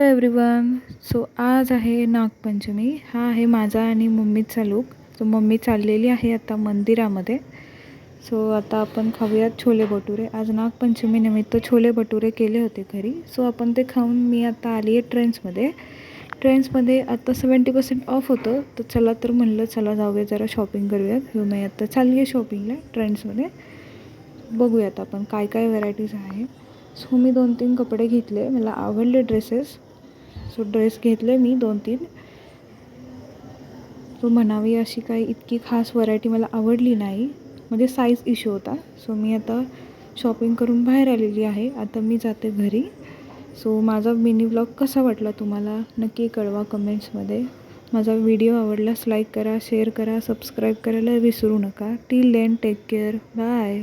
Hello everyone. So आज आहे नागपंचमी. हा आहे माझा आणि मम्मीचा लूक. सो मम्मी चाललेली आहे आता मंदिरामध्ये. सो आता आपण खाऊयात छोले भटुरे. आज नागपंचमी निमित्त छोले भटुरे केले होते घरी. सो आपण ते खाऊन मी आता आली आहे ट्रेंड्समध्ये आता 70% ऑफ होतं. तर चला तर म्हणलं चला जाऊया जरा शॉपिंग करूयात. सो मी आता चालली आहे शॉपिंगला ट्रेंड्समध्ये. बघूयात आपण काय काय व्हरायटीज आहे. सो मी 2-3 कपडे घेतले, मला आवडले ड्रेसेस. सो ड्रेस घेतले मी 2-3. सो म्हणावी अशी काही इतकी खास व्हरायटी मला आवडली नाही, म्हणजे साईज इश्यू होता. सो मी आता शॉपिंग करून बाहेर आलेली आहे. आता मी जाते घरी. सो माझा मिनी व्लॉग कसा वाटला तुम्हाला नक्की कळवा कमेंट्समध्ये. माझा व्हिडिओ आवडल्यास लाईक करा, शेअर करा, सबस्क्राईब करायला विसरू नका. Till then take care. Bye.